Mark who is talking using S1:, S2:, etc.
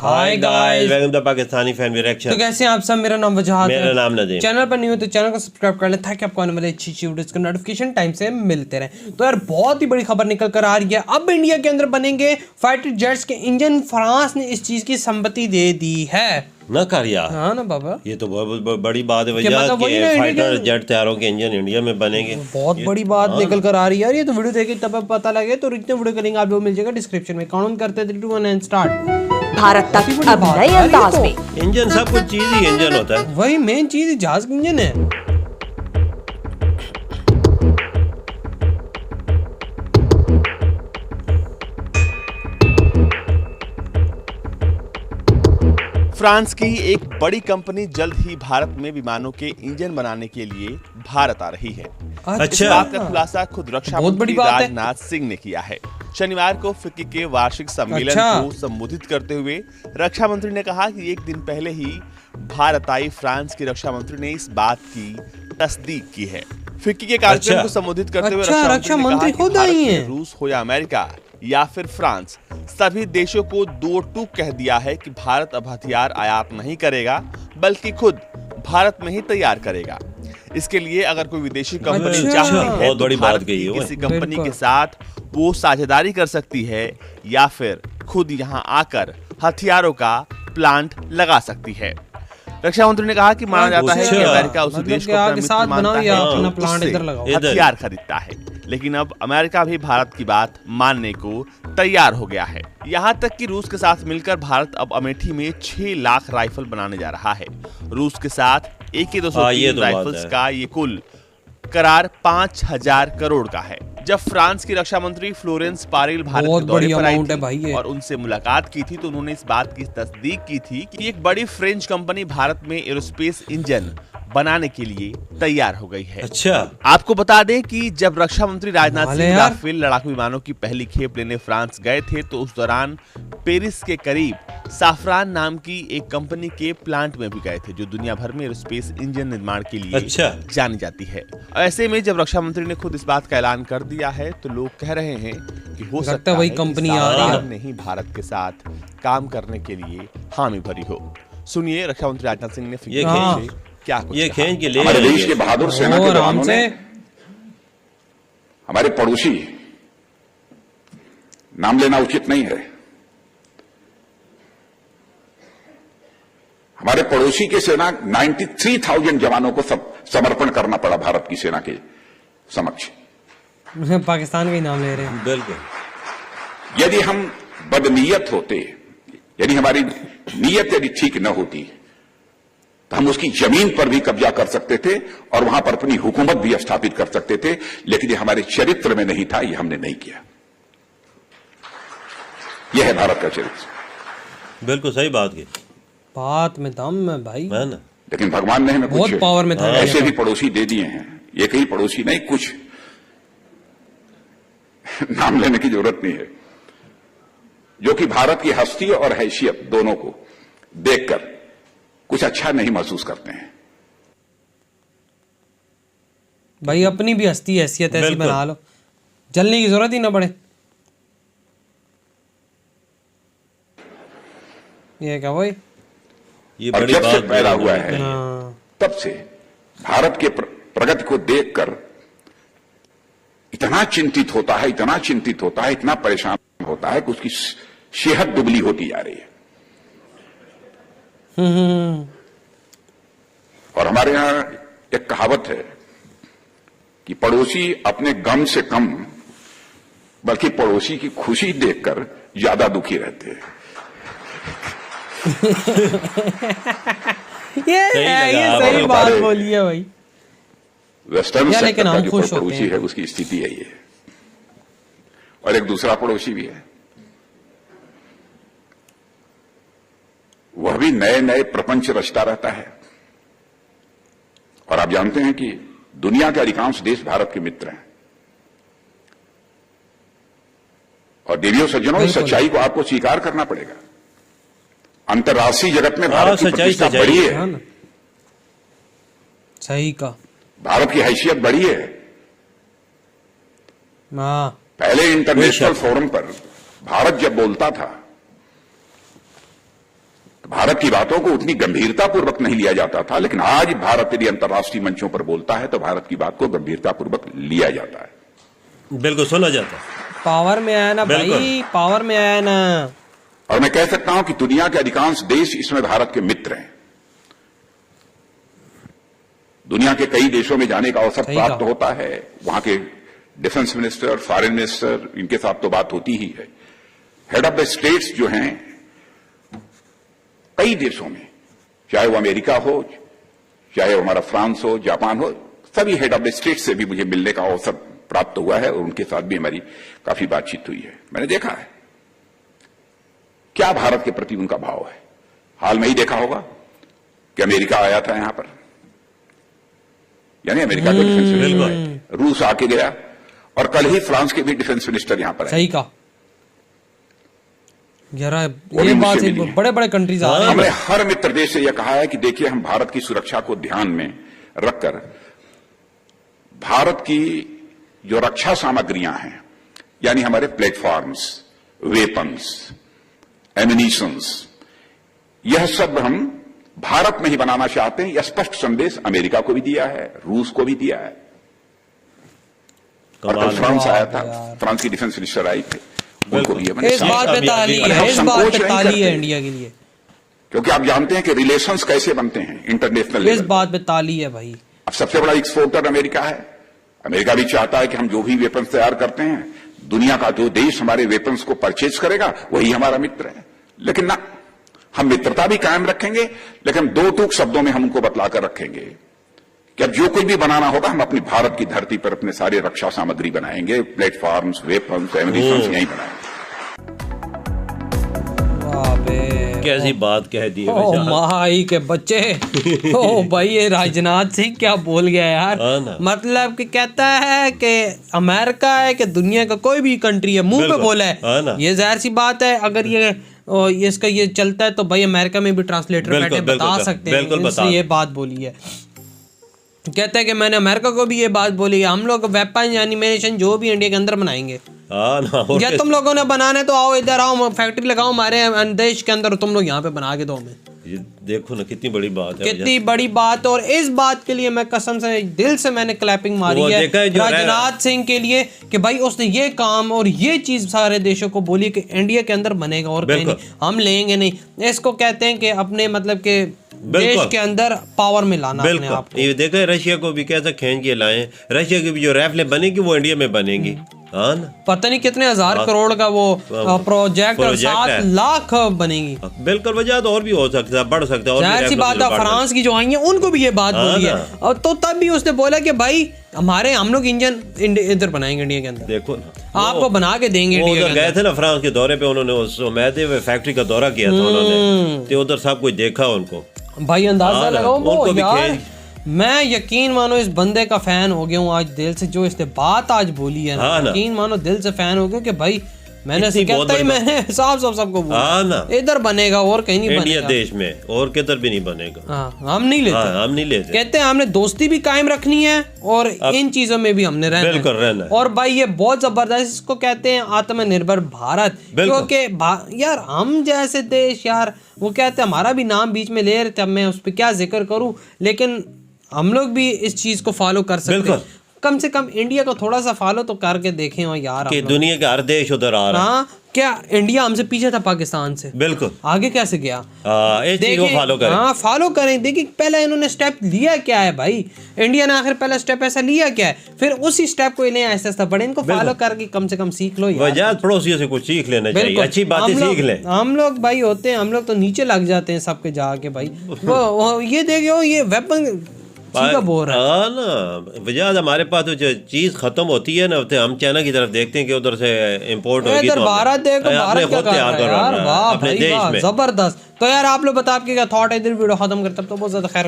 S1: Hi guys,
S2: welcome to Pakistani fan reaction.
S1: तो कैसे हैं आप सब। मेरा नाम वजहात है,
S2: मेरा नाम नदीम।
S1: चैनल पर नहीं हो तो चैनल को सब्सक्राइब कर लें ताकि आपको आने वाले अच्छी वीडियोस का नोटिफिकेशन टाइम से मिलते रहे। तो यार बहुत ही बड़ी खबर निकल कर आ रही है, अब इंडिया के अंदर बनेंगे फाइटर जेट्स के इंजन। फ्रांस ने इस चीज की सम्मति दे दी है।
S2: न कर यार,
S1: हाँ ना बाबा,
S2: ये तो बहुत बड़ी बात है
S1: क्या
S2: वजह
S1: मतलब वही
S2: कि
S1: ना,
S2: फाइटर जेट तैयारों के इंजन इंडिया में बनेंगे।
S1: बहुत बड़ी बात निकल कर आ रही है यार। ये तो वीडियो देखे तब पता लगे, तो इतने वीडियो का लिंक आप लोग मिल जाएगा डिस्क्रिप्शन में। काउंट करते 3 2 1 एंड स्टार्ट।
S3: भारत तक अब नए अंदाज में
S2: इंजन, सब कुछ चीज ही इंजन होता है।
S1: वही मेन चीज जहाज का इंजन है।
S4: फ्रांस की एक बड़ी कंपनी जल्द ही भारत में विमानों के इंजन बनाने के लिए भारत आ रही है। इस बात का खुलासा खुद रक्षा मंत्री राजनाथ सिंह ने किया है। शनिवार को फिक्की के वार्षिक सम्मेलन को संबोधित करते हुए रक्षा मंत्री ने कहा कि एक दिन पहले ही भारत आई फ्रांस की रक्षा मंत्री ने इस बात की तस्दीक की है। फिक्की के कार्यक्रम को संबोधित करते हुए रक्षा मंत्री खुद आई हैं। रूस हो या अमेरिका या फिर फ्रांस, सभी देशों को दो टूक कह दिया है कि भारत अब हथियार आयात नहीं करेगा बल्कि खुद भारत में ही तैयार करेगा। इसके लिए अगर कोई विदेशी कंपनी चाहती है तो भारत की किसी कंपनी के साथ वो साझेदारी कर सकती है या फिर खुद यहाँ आकर हथियारों का प्लांट लगा सकती है। रक्षा मंत्री ने कहा कि माना जाता है कि अमेरिका उस देश को अपना मित्र मानता है और उससे हथियार खरीदता है, लेकिन अब अमेरिका भी भारत की बात मानने को तैयार हो गया है। यहाँ तक कि रूस के साथ मिलकर भारत अब अमेठी में 6 लाख राइफल बनाने जा रहा है। रूस के साथ AK-203 राइफल्स का ये कुल करार 5000 करोड़ का है। जब फ्रांस की रक्षा मंत्री फ्लोरेंस पारिल भारत के दौरे पर आई थी और उनसे मुलाकात की थी तो उन्होंने इस बात की तस्दीक की थी कि एक बड़ी फ्रेंच कंपनी भारत में एरोस्पेस इंजन बनाने के लिए तैयार हो गई है।
S2: अच्छा,
S4: आपको बता दें कि जब रक्षा मंत्री राजनाथ सिंह राफेल लड़ाकू विमानों की पहली खेप लेने फ्रांस गए थे तो उस दौरान पेरिस के करीब साफरान नाम की एक कंपनी के प्लांट में भी गए थे जो दुनिया भर में एरोस्पेस इंजन निर्माण के लिए जानी जाती है। ऐसे में जब रक्षा मंत्री ने खुद इस बात का ऐलान कर दिया है तो लोग कह रहे हैं कि हो सकता है वही कंपनी आ रही है नहीं भारत के साथ काम करने के लिए हामी भरी हो। सुनिए रक्षा मंत्री राजनाथ सिंह ने क्या
S2: ये खींच के ले
S5: हमारे देश के बहादुर सेना के जवानों ने हमारे पड़ोसी, नाम लेना उचित नहीं है, हमारे पड़ोसी की सेना 93,000 जवानों को समर्पण करना पड़ा भारत की सेना के समक्ष।
S1: पाकिस्तान का ही नाम ले रहे हैं।
S5: बिल्कुल। यदि हम बदनीयत होते, यदि हमारी नीयत यदि ठीक न होती तो हम उसकी जमीन पर भी कब्जा कर सकते थे और वहां पर अपनी हुकूमत भी स्थापित कर सकते थे, लेकिन ये हमारे चरित्र में नहीं था, ये हमने नहीं किया। यह है भारत का चरित्र।
S2: बिल्कुल सही बात की,
S1: बात में दम है भाई, है ना।
S5: लेकिन भगवान ने हमें
S1: बहुत पावर में था।
S5: ऐसे भी पड़ोसी दे दिए हैं, एक ही पड़ोसी नहीं, कुछ नाम लेने की जरूरत नहीं है, जो कि भारत की हस्ती और हैसियत दोनों को देखकर कुछ अच्छा नहीं महसूस करते हैं।
S1: भाई अपनी भी हस्ती हैसियत ऐसी बना लो, जलने की जरूरत ही ना पड़े। ये क्या भाई,
S5: ये बड़ी बात से पैदा हुआ है, तब से भारत के प्रगति को देखकर इतना चिंतित होता है, इतना चिंतित होता है, इतना परेशान होता है कि उसकी सेहत दुबली होती जा रही है। और हमारे यहां एक कहावत है कि पड़ोसी अपने गम से कम बल्कि पड़ोसी की खुशी देखकर ज्यादा दुखी रहते हैं।
S1: ये सही बात बोली है भाई।
S5: वेस्टर्न सेक्टर का जो पड़ोसी है उसकी स्थिति है ये, और एक दूसरा पड़ोसी भी है, वह भी नए नए प्रपंच रचता रहता है। और आप जानते हैं कि दुनिया के अधिकांश देश भारत के मित्र हैं। और देवियों सज्जनों, इस सच्चाई को आपको स्वीकार करना पड़ेगा। अंतर्राष्ट्रीय जगत में भारत की प्रतिष्ठा बढ़ी है,
S1: सही का,
S5: भारत की हैसियत बढ़ी है। पहले इंटरनेशनल फोरम पर भारत जब बोलता था भारत की बातों को उतनी गंभीरतापूर्वक नहीं लिया जाता था, लेकिन आज भारत यदि अंतर्राष्ट्रीय मंचों पर बोलता है तो भारत की बात को गंभीरतापूर्वक लिया जाता है,
S2: बिल्कुल सुना जाता है।
S1: पावर में आया ना भाई, पावर में आया ना।
S5: और मैं कह सकता हूं कि दुनिया के अधिकांश देश इसमें भारत के मित्र हैं। दुनिया के कई देशों में जाने का अवसर प्राप्त होता है, वहां के डिफेंस मिनिस्टर, फॉरेन मिनिस्टर, इनके साथ तो बात होती ही है। हेड ऑफ द स्टेट्स जो हैं कई देशों में, चाहे वो अमेरिका हो, चाहे वो हमारा फ्रांस हो, जापान हो, सभी हेड ऑफ द स्टेट से भी मुझे मिलने का अवसर प्राप्त हुआ है और उनके साथ भी हमारी काफी बातचीत हुई है। मैंने देखा है क्या भारत के प्रति उनका भाव है। हाल में ही देखा होगा कि अमेरिका आया था यहां पर, यानी अमेरिका का डिफेंस मिनिस्टर रूस आके गया, और कल ही फ्रांस के भी डिफेंस मिनिस्टर यहां पर आए।
S1: सही कहा यार, ये बात बड़े बड़े कंट्रीज आ रहे हैं।
S5: हमने हर मित्र देश से यह कहा है कि देखिए, हम भारत की सुरक्षा को ध्यान में रखकर भारत की जो रक्षा सामग्रियां हैं, यानी हमारे प्लेटफॉर्म्स, वेपन्स, एमिनिशंस, यह सब हम भारत में ही बनाना चाहते हैं। यह स्पष्ट संदेश अमेरिका को भी दिया है, रूस को भी दिया है। और कल फ्रांस आया था, फ्रांस की डिफेंस मिनिस्टर आई थे, उनको भी
S1: इस बात पे ताली है, इस बात पे ताली है इंडिया के लिए,
S5: क्योंकि आप जानते हैं कि रिलेशंस कैसे बनते हैं इंटरनेशनल लेवल।
S1: इस बात पे ताली है भाई।
S5: अब सबसे बड़ा एक्सपोर्टर अमेरिका है। अमेरिका भी चाहता है कि हम जो भी वेपन्स तैयार करते हैं, दुनिया का जो देश हमारे वेपन्स को परचेज करेगा वही हमारा मित्र है। लेकिन ना, हम मित्रता भी कायम रखेंगे, लेकिन दो टूक शब्दों में हम उनको बतलाकर रखेंगे कि अब जो कुछ भी बनाना होगा हम अपनी भारत की धरती पर अपने सारे रक्षा सामग्री बनाएंगे, प्लेटफॉर्म्स, वेपन्स, एमिनिशंस यहीं बनाएंगे।
S2: कैसी बात कह दी है
S1: ओ माई के बच्चे। ओ भाई, ये राजनाथ सिंह क्या बोल गया यार। मतलब कि कहता है कि अमेरिका है कि दुनिया का कोई भी कंट्री है, मुंह पे बोला है। ये जाहिर सी बात है, अगर ये इसका ये चलता है तो भाई अमेरिका में भी ट्रांसलेटर बैठे बता सकते हैं, इसने ये बात बोली है। कहते हैं कि मैंने अमेरिका को भी ये बात बोली है, हम लोग वेपन एनिमेशन जो भी इंडिया के अंदर बनाएंगे। या तुम लोगों ने बनाने तो आओ, इधर आओ, फैक्ट्री लगाओ हमारे देश के अंदर, तुम लोग यहाँ पे बना के दो हमें।
S2: ये देखो ना कितनी बड़ी बात है,
S1: कितनी बड़ी बात। और इस बात के लिए मैं कसम से दिल से मैंने क्लैपिंग मारी है राजनाथ सिंह के लिए कि भाई उसने ये काम और ये चीज सारे देशों को बोली कि इंडिया के अंदर बनेगा और कहीं नहीं, हम लेंगे नहीं। इसको कहते हैं कि अपने मतलब के देश के अंदर पावर में लाना अपने आप को।
S2: ये देखो रशिया को भी कैसा खींच के लाए, रशिया की भी जो राइफलें बनेगी वो इंडिया में बनेगी। हाँ ना,
S1: पता नहीं कितने हजार करोड़ का वो प्रोजेक्ट 7 लाख बनेगी।
S2: बिल्कुल, वजह तो और भी हो सकता है, बढ़ सकता है।
S1: जाहिर सी बात है, फ्रांस की जो आई है उनको भी ये बात बोली है, और तो तब भी उसने बोला कि भाई हम लोग इंजन इधर बनाएंगे इंडिया के अंदर, देखो ना आपको बना के देंगे। इंडिया
S2: गए थे ना फ्रांस के दौरे पे, उन्होंने उस मैदे फैक्ट्री का दौरा किया था उन्होंने, तो उधर सब कुछ देखा उनको।
S1: भाई अंदाजा लगाओ वो यार, मैं यकीन मानो इस बंदे का फैन हो गया हूँ आज दिल से, जो इसने बात आज बोली है ना, यकीन मानो दिल से फैन हो गया कि भाई मैंने कहता ही मैंने साफ सबको बोला इधर बनेगा और कहीं नहीं बनेगा,
S2: इंडिया देश में और किधर भी नहीं बनेगा।
S1: हम नहीं लेते,
S2: हम नहीं लेते।
S1: कहते हैं हमने दोस्ती भी कायम रखनी है और इन चीजों में भी हमने रहना है। और भाई ये बहुत जबरदस्त, इसको कहते हैं आत्मनिर्भर भारत, क्योंकि यार हम जैसे देश, यार वो कहते हैं हमारा भी नाम बीच में ले रहे थे, अब मैं उस पर क्या जिक्र करूं, लेकिन हम लोग भी इस चीज को फॉलो कर सकते हैं। कम से कम इंडिया को थोड़ा सा फॉलो तो करके देखें यार,
S2: कि दुनिया का हर देश उधर आ रहा है।
S1: हाँ, क्या इंडिया हमसे पीछे था पाकिस्तान से,
S2: बिल्कुल
S1: आगे कैसे गया,
S2: इस चीज को फॉलो करें।
S1: हाँ फॉलो करें। देखिए पहले इन्होंने स्टेप लिया क्या है भाई, इंडिया ने आखिर पहला स्टेप ऐसा लिया क्या है, फिर उसी स्टेप को इन्हें ऐसा ऐसा बढ़े, इनको फॉलो करके कम से कम सीख लो यार,
S2: पड़ोसियों से कुछ सीख लेना चाहिए, अच्छी बातें सीख लें। हम
S1: लोग भाई होते हैं, हम लोग तो नीचे लग जाते हैं सबके जाके भाई। वो ये देखो ये वेपन बोल रहा है
S2: ना, वजह हमारे पास तो जो चीज खत्म होती है ना, हम चाइना की तरफ देखते हैं कि उधर से इंपोर्ट होगी, तो
S1: भारत देखो, भारत क्या कर रहा है यार, वाह भाई वाह, जबरदस्त। तो यार आप लोग बता, आपके क्या थॉट है, इधर वीडियो खत्म करते, तो बहुत ज्यादा खैर।